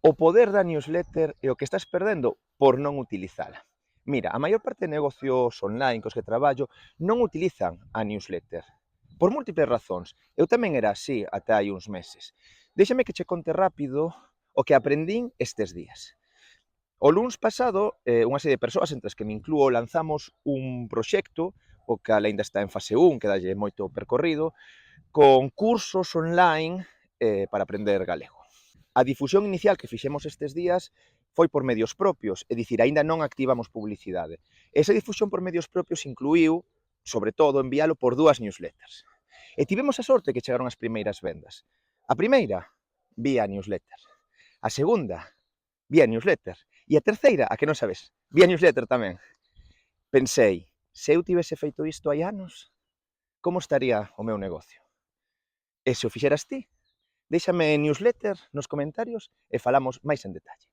O poder da newsletter e o que estás perdendo por non utilizala. Mira, a maior parte de negocios online cos que traballo non utilizan a newsletter. Por múltiples razóns. Eu tamén era así ata hai uns meses. Déxame que che conte rápido o que aprendín estes días. O luns pasado, unha serie de persoas, entre as que me inclúo, lanzamos un proxecto, o cal aínda está en fase 1, que dalle moito percorrido, con cursos online para aprender galego. A difusión inicial que fixemos estes días foi por medios propios, é dicir, aínda non activamos publicidade. Esa difusión por medios propios incluíu, sobre todo, envialo por 2 newsletters. E tivemos a sorte que chegaron as primeiras vendas. A primeira, vía newsletter. A segunda, vía newsletter. E a terceira, a que non sabes, vía newsletter tamén. Pensei, se eu tivese feito isto hai anos, como estaría o meu negocio? E se o fixeras ti? Déixame newsletter nos comentarios e falamos máis en detalle.